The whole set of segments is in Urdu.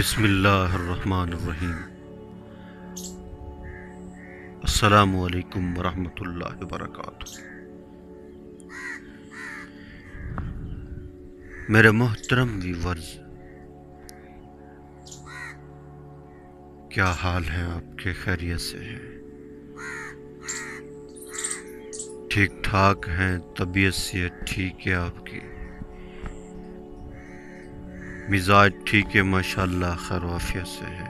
بسم اللہ الرحمن الرحیم۔ السلام علیکم ورحمۃ اللہ وبرکاتہ۔ میرے محترم ویورز، کیا حال ہے آپ کے؟ خیریت سے ہیں؟ ٹھیک ٹھاک ہیں؟ طبیعت سے ٹھیک ہے؟ آپ کی مزاج ٹھیک ہے؟ ماشاءاللہ خیر و عافیت سے ہے۔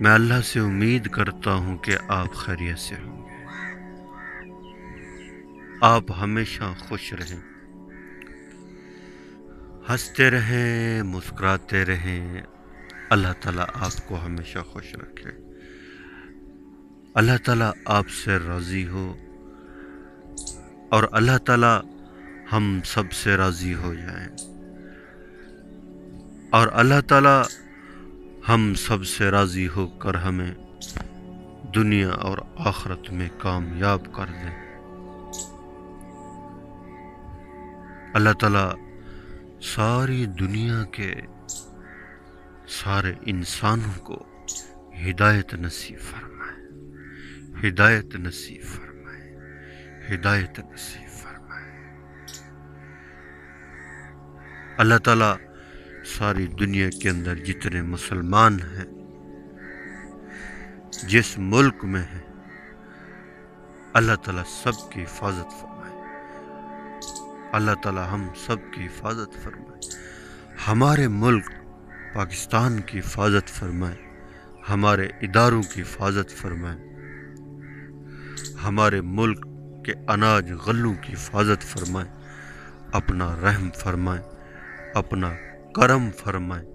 میں اللہ سے امید کرتا ہوں کہ آپ خیریت سے ہوں گے، آپ ہمیشہ خوش رہیں، ہنستے رہیں، مسکراتے رہیں۔ اللہ تعالیٰ آپ کو ہمیشہ خوش رکھے، اللہ تعالیٰ آپ سے راضی ہو، اور اللہ تعالیٰ ہم سب سے راضی ہو جائیں، اور اللہ تعالیٰ ہم سب سے راضی ہو کر ہمیں دنیا اور آخرت میں کامیاب کر دیں۔ اللہ تعالیٰ ساری دنیا کے سارے انسانوں کو ہدایت نصیب فرمائے، ہدایت نصیب فرمائے، ہدایت نصیب فرمائے۔ اللہ تعالیٰ ساری دنیا کے اندر جتنے مسلمان ہیں، جس ملک میں ہیں، اللہ تعالیٰ سب کی حفاظت فرمائے، اللہ تعالیٰ ہم سب کی حفاظت فرمائے، ہمارے ملک پاکستان کی حفاظت فرمائے، ہمارے اداروں کی حفاظت فرمائے، ہمارے ملک کے اناج غلوں کی حفاظت فرمائے، اپنا رحم فرمائے، اپنا کرم فرمائے،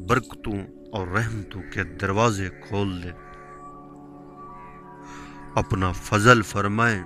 برکتوں اور رحمتوں کے دروازے کھول دے، اپنا فضل فرمائے،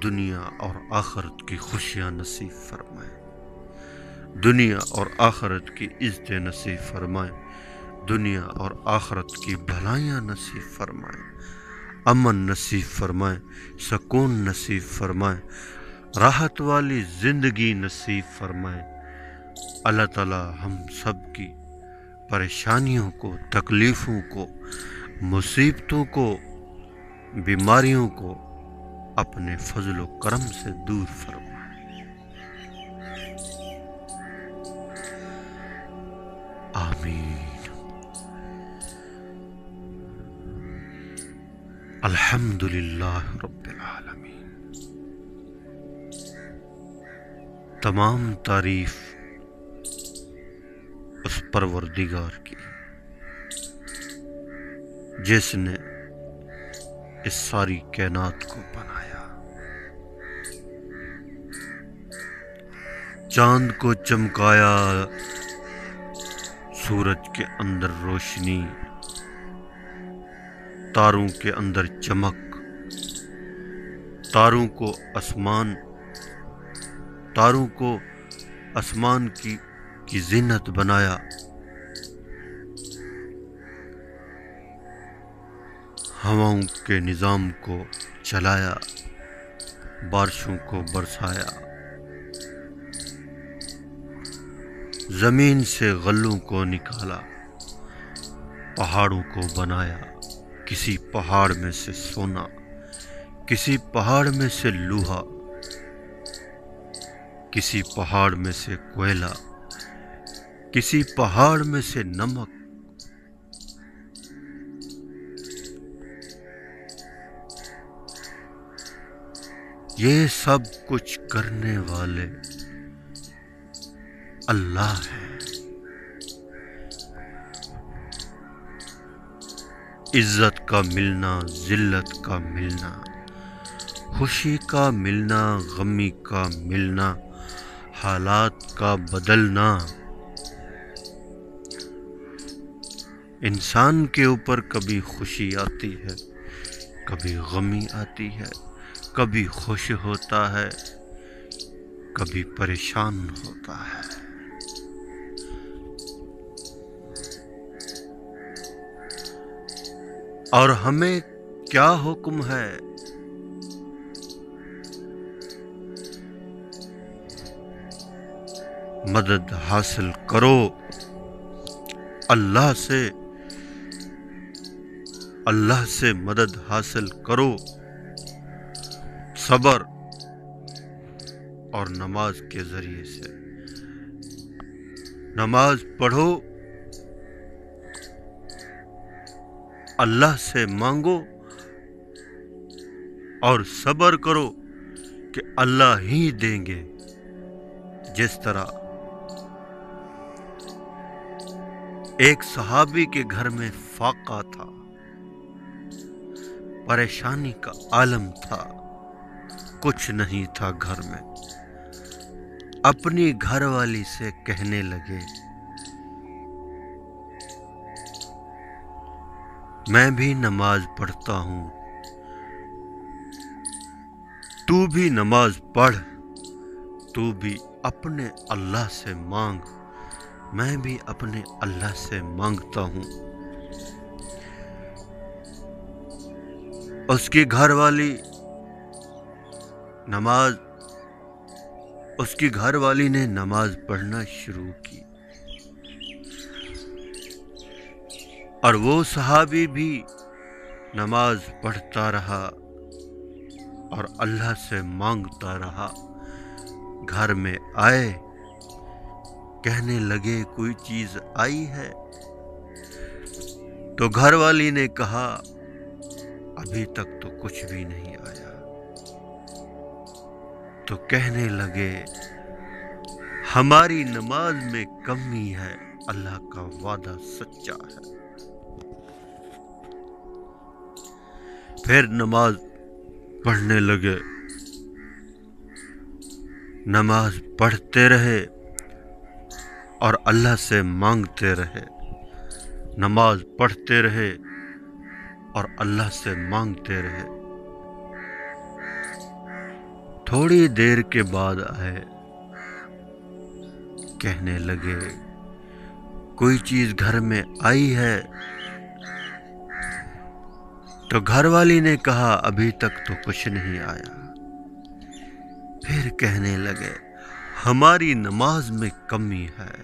دنیا اور آخرت کی خوشیاں نصیب فرمائے، دنیا اور آخرت کی عزت نصیب فرمائے، دنیا اور آخرت کی بھلائیاں نصیب فرمائے، امن نصیب فرمائے، سکون نصیب فرمائے، راحت والی زندگی نصیب فرمائے۔ اللہ تعالیٰ ہم سب کی پریشانیوں کو، تکلیفوں کو، مصیبتوں کو، بیماریوں کو اپنے فضل و کرم سے دور فرمائے، آمین۔ الحمدللہ رب العالمین۔ تمام تعریف اس پروردگار کی جس نے اس ساری کائنات کو بنایا، چاند کو چمکایا، سورج کے اندر روشنی، تاروں کے اندر چمک، تاروں کو آسمان کی زینت بنایا، ہواؤں کے نظام کو چلایا، بارشوں کو برسایا، زمین سے غلوں کو نکالا، پہاڑوں کو بنایا، کسی پہاڑ میں سے سونا، کسی پہاڑ میں سے لوہا، کسی پہاڑ میں سے کوئلہ، کسی پہاڑ میں سے نمک، یہ سب کچھ کرنے والے اللہ ہے۔ عزت کا ملنا، ذلت کا ملنا، خوشی کا ملنا، غمی کا ملنا، حالات کا بدلنا، انسان کے اوپر کبھی خوشی آتی ہے، کبھی غمی آتی ہے، کبھی خوش ہوتا ہے، کبھی پریشان ہوتا ہے۔ اور ہمیں کیا حکم ہے؟ مدد حاصل کرو اللہ سے مدد حاصل کرو، صبر اور نماز کے ذریعے سے۔ نماز پڑھو، اللہ سے مانگو اور صبر کرو کہ اللہ ہی دیں گے۔ جس طرح ایک صحابی کے گھر میں فاقہ تھا، پریشانی کا عالم تھا، کچھ نہیں تھا گھر میں، اپنی گھر والی سے کہنے لگے میں بھی نماز پڑھتا ہوں، تو بھی نماز پڑھ، تو بھی اپنے اللہ سے مانگ، میں بھی اپنے اللہ سے مانگتا ہوں۔ اس کی گھر والی نے نماز پڑھنا شروع کی، اور وہ صحابی بھی نماز پڑھتا رہا اور اللہ سے مانگتا رہا۔ گھر میں آئے، کہنے لگے کوئی چیز آئی ہے؟ تو گھر والی نے کہا ابھی تک تو کچھ بھی نہیں آیا۔ تو کہنے لگے ہماری نماز میں کمی ہے، اللہ کا وعدہ سچا ہے۔ پھر نماز پڑھنے لگے، نماز پڑھتے رہے اور اللہ سے مانگتے رہے، نماز پڑھتے رہے اور اللہ سے مانگتے رہے۔ تھوڑی دیر کے بعد آئے، کہنے لگے کوئی چیز گھر میں آئی ہے؟ تو گھر والی نے کہا ابھی تک تو کچھ نہیں آیا۔ پھر کہنے لگے ہماری نماز میں کمی ہے،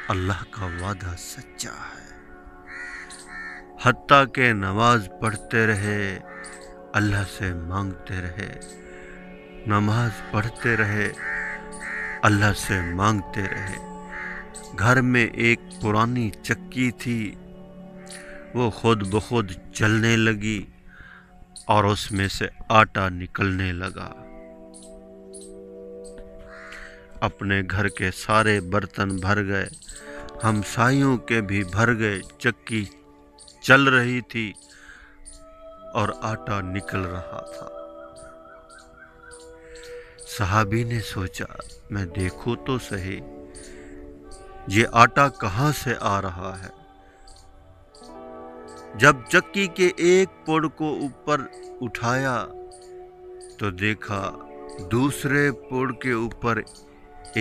اللہ کا وعدہ سچا ہے۔ حتیٰ کہ نماز پڑھتے رہے، اللہ سے مانگتے رہے، نماز پڑھتے رہے، اللہ سے مانگتے رہے۔ گھر میں ایک پرانی چکی تھی، وہ خود بخود چلنے لگی اور اس میں سے آٹا نکلنے لگا۔ اپنے گھر کے سارے برتن بھر گئے، ہمسایوں کے بھی بھر گئے، چکی چل رہی تھی اور آٹا نکل رہا تھا۔ صحابی نے سوچا میں دیکھوں تو صحیح یہ آٹا کہاں سے آ رہا ہے۔ جب چکی کے ایک پڑ کو اوپر اٹھایا تو دیکھا دوسرے پڑ کے اوپر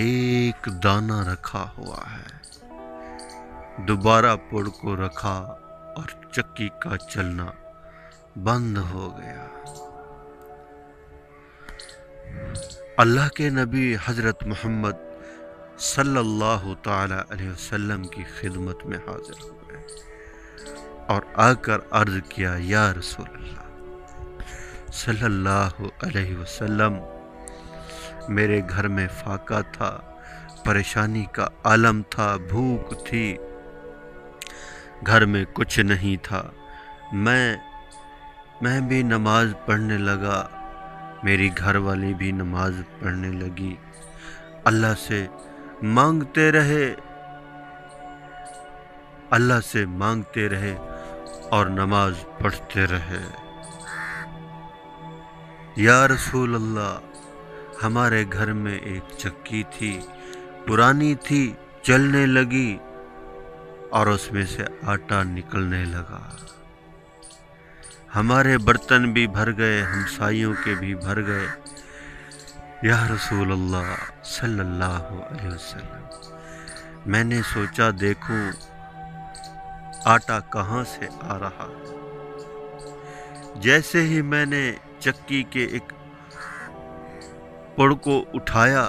ایک دانہ رکھا ہوا ہے۔ دوبارہ پڑ کو رکھا اور چکی کا چلنا بند ہو گیا۔ اللہ کے نبی حضرت محمد صلی اللہ تعالی علیہ وسلم کی خدمت میں حاضر ہوئے اور آ کر عرض کیا یا رسول اللہ صلی اللہ علیہ وسلم، میرے گھر میں فاقہ تھا، پریشانی کا عالم تھا، بھوک تھی، گھر میں کچھ نہیں تھا، میں بھی نماز پڑھنے لگا، میری گھر والی بھی نماز پڑھنے لگی، اللہ سے مانگتے رہے اور نماز پڑھتے رہے۔ یا رسول اللہ، ہمارے گھر میں ایک چکی تھی، پرانی تھی، چلنے لگی اور اس میں سے آٹا نکلنے لگا، ہمارے برتن بھی بھر گئے، ہمسائیوں کے بھی بھر گئے۔ یا رسول اللہ صلی اللہ علیہ وسلم، میں نے سوچا دیکھوں آٹا کہاں سے آ رہا ہے۔ جیسے ہی میں نے چکی کے ایک پڑ کو اٹھایا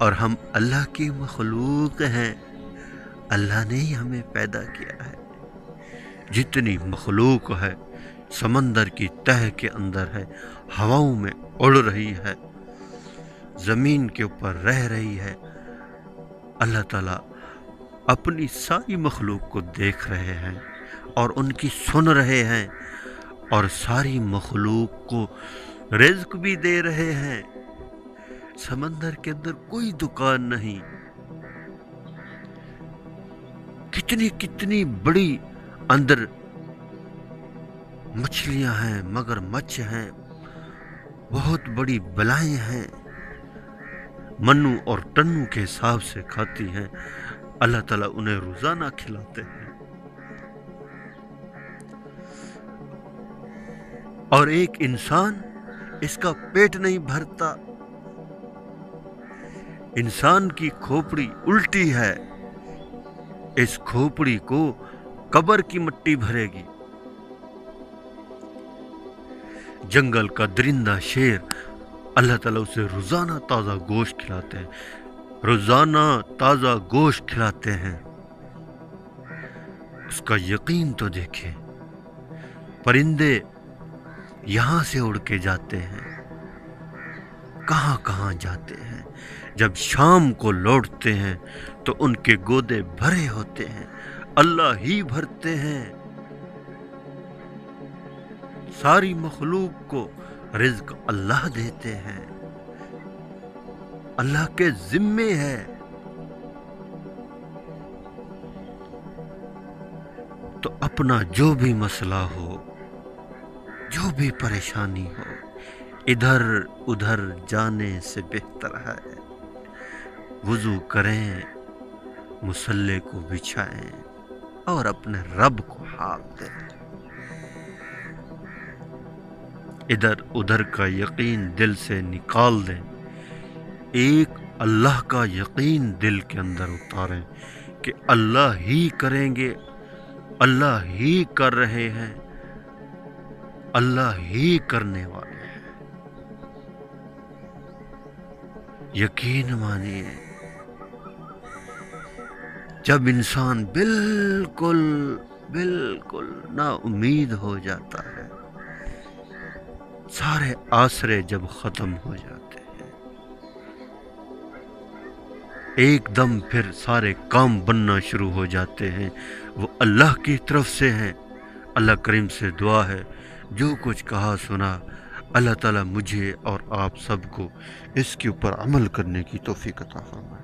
اور ہم اللہ کی مخلوق ہیں، اللہ نے ہی ہمیں پیدا کیا ہے۔ جتنی مخلوق ہے سمندر کی تہ کے اندر ہے، ہواؤں میں اڑ رہی ہے، زمین کے اوپر رہ رہی ہے، اللہ تعالیٰ اپنی ساری مخلوق کو دیکھ رہے ہیں اور ان کی سن رہے ہیں، اور ساری مخلوق کو رزق بھی دے رہے ہیں۔ سمندر کے اندر کوئی دکان نہیں، کتنی بڑی اندر مچھلیاں ہیں، مگر مچھ ہیں، بہت بڑی بلائیں ہیں، منو اور ٹنو کے حساب سے کھاتی ہیں، اللہ تعالیٰ انہیں روزانہ کھلاتے ہیں۔ اور ایک انسان، اس کا پیٹ نہیں بھرتا، انسان کی کھوپڑی الٹی ہے، اس کھوپڑی کو قبر کی مٹی بھرے گی۔ جنگل کا درندہ شیر، اللہ تعالیٰ اسے روزانہ تازہ گوشت کھلاتے ہیں، روزانہ تازہ گوشت کھلاتے ہیں۔ اس کا یقین تو دیکھیں، پرندے یہاں سے اڑ کے جاتے ہیں، کہاں کہاں جاتے ہیں، جب شام کو لوٹتے ہیں تو ان کے گودے بھرے ہوتے ہیں، اللہ ہی بھرتے ہیں۔ ساری مخلوق کو رزق اللہ دیتے ہیں، اللہ کے ذمے ہے۔ تو اپنا جو بھی مسئلہ ہو، جو بھی پریشانی ہو، ادھر ادھر جانے سے بہتر ہے وضو کریں، مصلی کو بچھائیں اور اپنے رب کو ہاتھ دیں۔ ادھر ادھر کا یقین دل سے نکال دیں، ایک اللہ کا یقین دل کے اندر اتاریں کہ اللہ ہی کریں گے، اللہ ہی کر رہے ہیں، اللہ ہی کرنے والے ہیں۔ یقین مانیے، جب انسان بالکل نا امید ہو جاتا ہے، سارے آسرے جب ختم ہو جاتے ہیں، ایک دم پھر سارے کام بننا شروع ہو جاتے ہیں، وہ اللہ کی طرف سے ہیں۔ اللہ کریم سے دعا ہے، جو کچھ کہا سنا، اللہ تعالیٰ مجھے اور آپ سب کو اس کے اوپر عمل کرنے کی توفیق عطا فرمائے۔